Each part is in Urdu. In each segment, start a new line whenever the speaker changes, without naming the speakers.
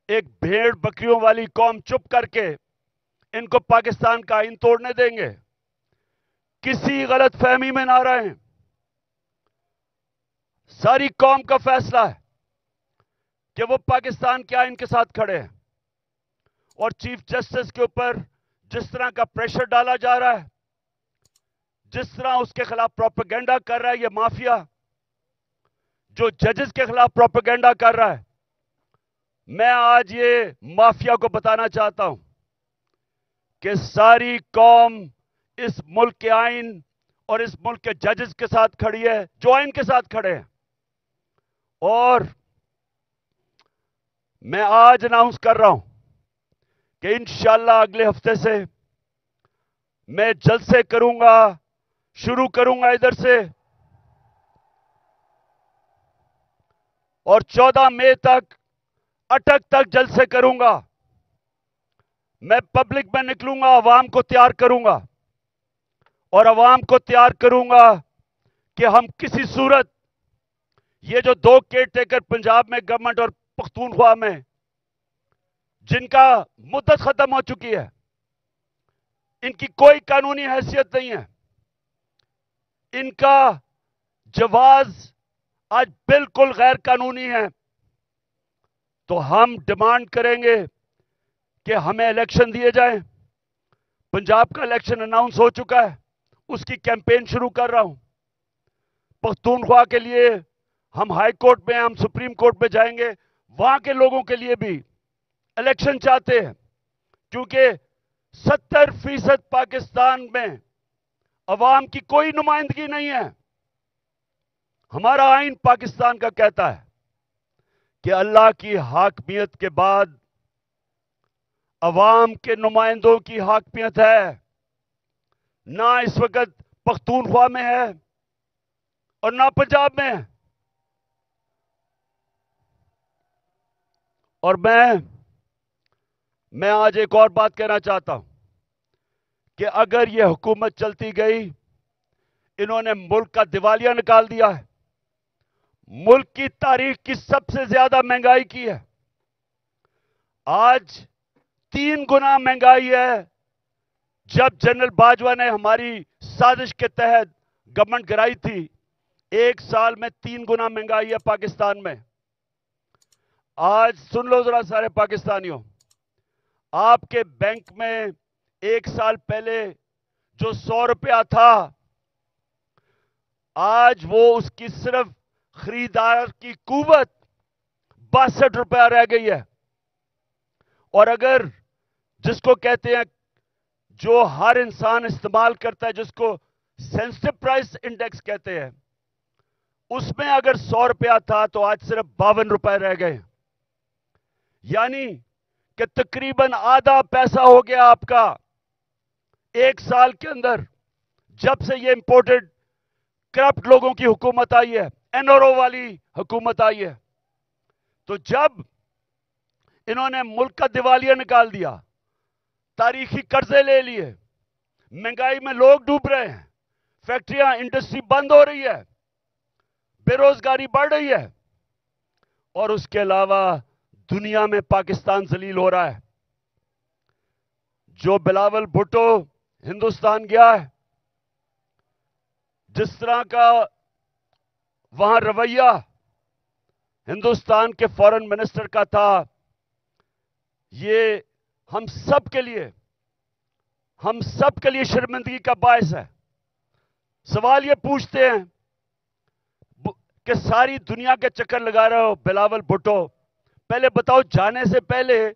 ایک بھیڑ بکریوں والی قوم چپ کر کے ان کو پاکستان کا آئین توڑنے دیں گے؟ کسی غلط فہمی میں نہ رہیں. ساری قوم کا فیصلہ ہے کہ وہ پاکستان کے آئین کے ساتھ کھڑے ہیں. اور چیف جسٹس کے اوپر جس طرح کا پریشر ڈالا جا رہا ہے، جس طرح اس کے خلاف پروپیگنڈا کر رہا ہے یہ مافیا، جو ججز کے خلاف پروپیگنڈا کر رہا ہے، میں آج یہ مافیا کو بتانا چاہتا ہوں کہ ساری قوم اس ملک کے آئین اور اس ملک کے ججز کے ساتھ کھڑی ہے، جو آئین کے ساتھ کھڑے ہیں. اور میں آج اناؤنس کر رہا ہوں کہ انشاءاللہ اگلے ہفتے سے میں جلسے کروں گا، شروع کروں گا ادھر سے، اور 14 مئی تک اٹک تک جلسے کروں گا. میں پبلک میں نکلوں گا، عوام کو تیار کروں گا، اور عوام کو تیار کروں گا کہ ہم کسی صورت یہ جو 2 کیئر ٹیکر پنجاب میں گورنمنٹ اور پختونخوا میں جن کا مدت ختم ہو چکی ہے، ان کی کوئی قانونی حیثیت نہیں ہے، ان کا جواز آج بالکل غیر قانونی ہے. تو ہم ڈیمانڈ کریں گے کہ ہمیں الیکشن دیے جائیں. پنجاب کا الیکشن اناؤنس ہو چکا ہے، اس کی کیمپین شروع کر رہا ہوں. پختونخوا کے لیے ہم ہائی کورٹ میں، ہم سپریم کورٹ میں جائیں گے. وہاں کے لوگوں کے لیے بھی الیکشن چاہتے ہیں، کیونکہ 70% پاکستان میں عوام کی کوئی نمائندگی نہیں ہے. ہمارا آئین پاکستان کا کہتا ہے کہ اللہ کی حاکمیت کے بعد عوام کے نمائندوں کی حاکمیت ہے. نہ اس وقت پختونخوا میں ہے اور نہ پنجاب میں ہے. اور میں آج ایک اور بات کہنا چاہتا ہوں کہ اگر یہ حکومت چلتی گئی، انہوں نے ملک کا دیوالیہ نکال دیا ہے، ملک کی تاریخ کی سب سے زیادہ مہنگائی کی ہے. آج 3 گنا مہنگائی ہے. جب جنرل باجوہ نے ہماری سازش کے تحت گورنمنٹ گرائی تھی، 1 سال میں 3 گنا مہنگائی ہے پاکستان میں. آج سن لو ذرا سارے پاکستانیوں، آپ کے بینک میں 1 سال پہلے جو 100 روپیہ تھا، آج وہ اس کی صرف خریدار کی قوت 62 روپیہ رہ گئی ہے. اور اگر جس کو کہتے ہیں، جو ہر انسان استعمال کرتا ہے، جس کو سینسٹیو پرائس انڈیکس کہتے ہیں، اس میں اگر 100 روپیہ تھا تو آج صرف 52 روپے رہ گئے. یعنی کہ تقریباً آدھا پیسہ ہو گیا آپ کا 1 سال کے اندر، جب سے یہ امپورٹڈ کرپٹ لوگوں کی حکومت آئی ہے، این آر او والی حکومت آئی ہے. تو جب انہوں نے ملک کا دیوالیہ نکال دیا، تاریخی قرضے لے لیے، مہنگائی میں لوگ ڈوب رہے ہیں، فیکٹریاں، انڈسٹری بند ہو رہی ہے، بے روزگاری بڑھ رہی ہے، اور اس کے علاوہ دنیا میں پاکستان ذلیل ہو رہا ہے. جو بلاول بھٹو ہندوستان گیا ہے، جس طرح کا وہاں رویہ ہندوستان کے فارن منسٹر کا تھا، یہ ہم سب کے لیے شرمندگی کا باعث ہے. سوال یہ پوچھتے ہیں کہ ساری دنیا کے چکر لگا رہے ہو بلاول بھٹو، پہلے بتاؤ جانے سے پہلے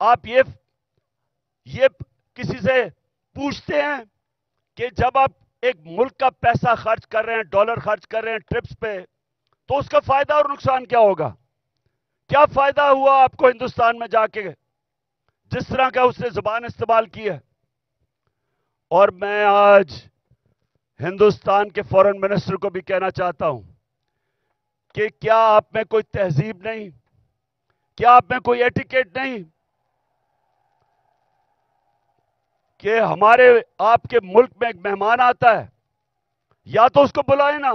آپ یہ کسی سے پوچھتے ہیں کہ جب آپ ایک ملک کا پیسہ خرچ کر رہے ہیں، ڈالر خرچ کر رہے ہیں ٹرپس پہ، تو اس کا فائدہ اور نقصان کیا ہوگا؟ کیا فائدہ ہوا آپ کو ہندوستان میں جا کے، جس طرح کا اس نے زبان استعمال کی ہے؟ اور میں آج ہندوستان کے فارن منسٹر کو بھی کہنا چاہتا ہوں کہ کیا آپ میں کوئی تہذیب نہیں؟ کیا آپ میں کوئی ایٹیکیٹ نہیں کہ ہمارے آپ کے ملک میں ایک مہمان آتا ہے، یا تو اس کو بلائیں نا،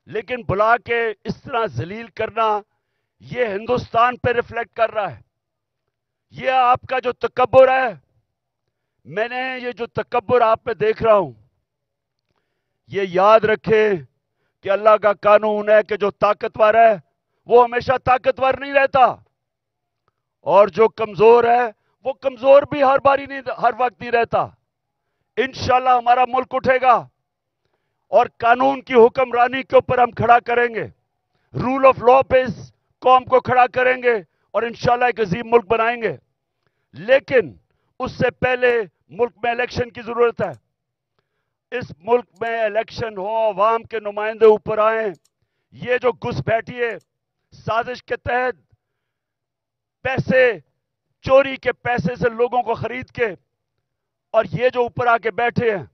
لیکن بلا کے اس طرح ذلیل کرنا، یہ ہندوستان پہ ریفلیکٹ کر رہا ہے. یہ آپ کا جو تکبر ہے، میں نے یہ جو تکبر آپ میں دیکھ رہا ہوں، یہ یاد رکھے کہ اللہ کا قانون ہے کہ جو طاقتور ہے وہ ہمیشہ طاقتور نہیں رہتا، اور جو کمزور ہے وہ کمزور بھی ہر باری نہیں، ہر وقت نہیں رہتا. انشاءاللہ ہمارا ملک اٹھے گا اور قانون کی حکمرانی کے اوپر ہم کھڑا کریں گے، رول آف لا پہ اس قوم کو کھڑا کریں گے اور انشاءاللہ ایک عظیم ملک بنائیں گے. لیکن اس سے پہلے ملک میں الیکشن کی ضرورت ہے. اس ملک میں الیکشن ہو، عوام کے نمائندے اوپر آئیں. یہ جو گھس بیٹھی ہے سازش کے تحت، پیسے چوری کے پیسے سے لوگوں کو خرید کے، اور یہ جو اوپر آ کے بیٹھے ہیں،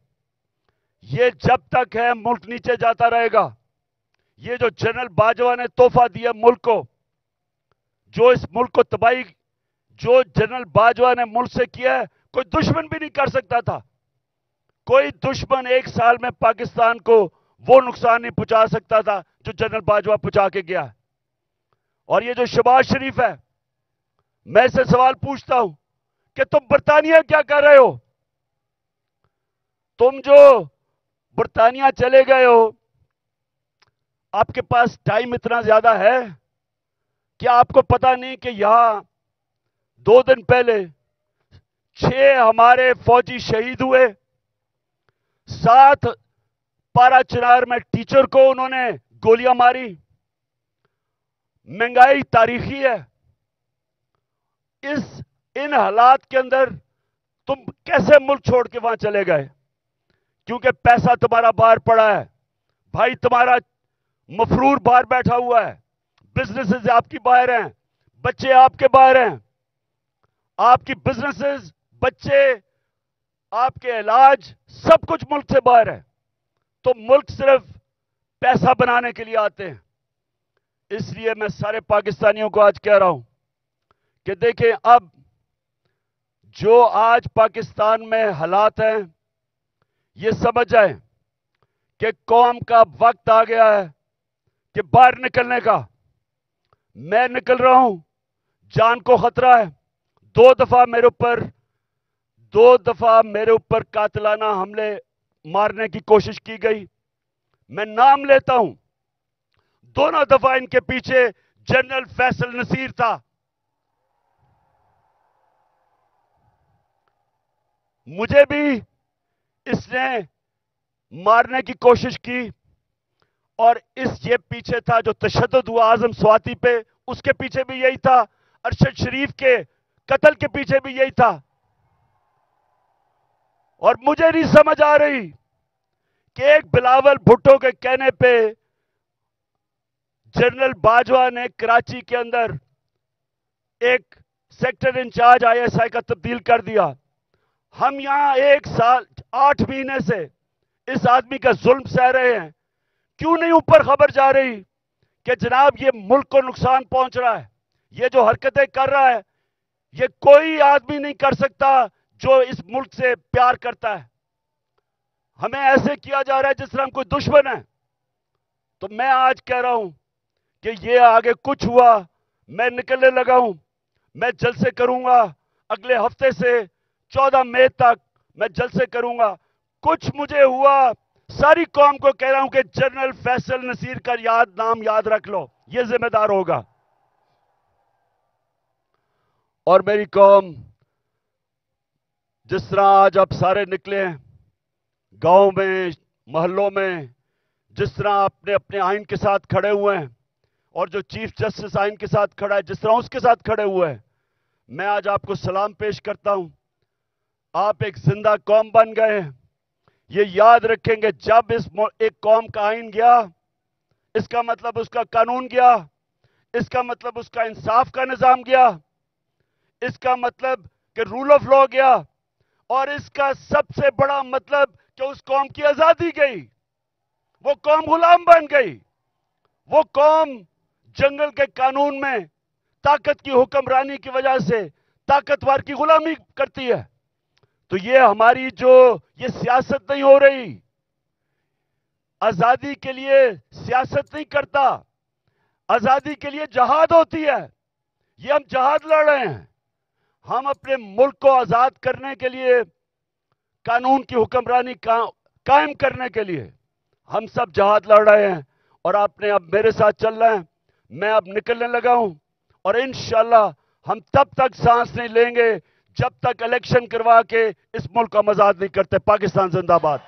یہ جب تک ہے ملک نیچے جاتا رہے گا. یہ جو جنرل باجوہ نے تحفہ دیا ملک کو، جو اس ملک کو تباہی، جو جنرل باجوہ نے ملک سے کیا ہے، کوئی دشمن بھی نہیں کر سکتا تھا. کوئی دشمن ایک سال میں پاکستان کو وہ نقصان نہیں پہنچا سکتا تھا جو جنرل باجوہ پہنچا کے گیا. اور یہ جو شہباز شریف ہے، میں سے سوال پوچھتا ہوں کہ تم برطانیہ کیا کر رہے ہو؟ تم جو برطانیہ چلے گئے ہو، آپ کے پاس ٹائم اتنا زیادہ ہے کہ آپ کو پتا نہیں کہ یہاں 2 دن پہلے 6 ہمارے فوجی شہید ہوئے. 7 پارا چنار میں ٹیچر کو انہوں نے گولیاں ماری. مہنگائی تاریخی ہے. ان حالات کے اندر تم کیسے ملک چھوڑ کے وہاں چلے گئے؟ کیونکہ پیسہ تمہارا باہر پڑا ہے، بھائی تمہارا مفرور باہر بیٹھا ہوا ہے، بزنسز آپ کی باہر ہیں، بچے آپ کے باہر ہیں، آپ کی بزنسز، بچے، آپ کے علاج، سب کچھ ملک سے باہر ہے. تو ملک صرف پیسہ بنانے کے لیے آتے ہیں. اس لیے میں سارے پاکستانیوں کو آج کہہ رہا ہوں کہ دیکھیں، اب جو آج پاکستان میں حالات ہیں، یہ سمجھ جائیں کہ قوم کا وقت آ گیا ہے کہ باہر نکلنے کا. میں نکل رہا ہوں، جان کو خطرہ ہے. 2 دفعہ میرے اوپر قاتلانہ حملے مارنے کی کوشش کی گئی. میں نام لیتا ہوں، دونوں دفعہ ان کے پیچھے جنرل فیصل نصیر تھا. مجھے بھی اس نے مارنے کی کوشش کی، اور یہ پیچھے تھا جو تشدد ہوا اعظم سواتی پہ، اس کے پیچھے بھی یہی تھا. ارشد شریف کے قتل کے پیچھے بھی یہی تھا. اور مجھے نہیں سمجھ آ رہی کہ ایک بلاول بھٹو کے کہنے پہ جنرل باجوہ نے کراچی کے اندر ایک سیکٹر انچارج ISI کا تبدیل کر دیا. ہم یہاں 1 سال 8 مہینے سے اس آدمی کا ظلم سہ رہے ہیں. کیوں نہیں اوپر خبر جا رہی کہ جناب یہ ملک کو نقصان پہنچ رہا ہے، یہ جو حرکتیں کر رہا ہے یہ کوئی آدمی نہیں کر سکتا جو اس ملک سے پیار کرتا ہے. ہمیں ایسے کیا جا رہا ہے جس طرح ہم کوئی دشمن ہے. تو میں آج کہہ رہا ہوں کہ یہ آگے کچھ ہوا، میں نکلنے لگا ہوں. میں جلسے کروں گا اگلے ہفتے سے 14 مئی تک میں جلسے کروں گا. کچھ مجھے ہوا، ساری قوم کو کہہ رہا ہوں کہ جنرل فیصل نصیر کا نام یاد رکھ لو، یہ ذمہ دار ہوگا. اور میری قوم، جس طرح آج آپ سارے نکلے ہیں گاؤں میں، محلوں میں، جس طرح اپنے اپنے آئین کے ساتھ کھڑے ہوئے ہیں، اور جو چیف جسٹس آئین کے ساتھ کھڑا ہے جس طرح اس کے ساتھ کھڑے ہوئے ہیں، میں آج آپ کو سلام پیش کرتا ہوں. آپ ایک زندہ قوم بن گئے ہیں. یہ یاد رکھیں گے، جب ایک قوم کا آئین گیا، اس کا مطلب اس کا قانون گیا، اس کا مطلب اس کا انصاف کا نظام گیا، اس کا مطلب کہ رول آف لا گیا، اور اس کا سب سے بڑا مطلب کہ اس قوم کی آزادی گئی. وہ قوم غلام بن گئی. وہ قوم جنگل کے قانون میں طاقت کی حکمرانی کی وجہ سے طاقتور کی غلامی کرتی ہے. تو یہ ہماری یہ سیاست نہیں ہو رہی. آزادی کے لیے سیاست نہیں کرتا. آزادی کے لیے جہاد ہوتی ہے. یہ ہم جہاد لڑ رہے ہیں. ہم اپنے ملک کو آزاد کرنے کے لیے, قانون کی حکمرانی قائم کرنے کے لیے ہم سب جہاد لڑ رہے ہیں. اور آپ نے اب میرے ساتھ چل رہے ہیں. میں اب نکلنے لگا ہوں, اور انشاءاللہ ہم تب تک سانس نہیں لیں گے جب تک الیکشن کروا کے اس ملک کو ہم آزاد نہیں کرتے. پاکستان زندہ باد.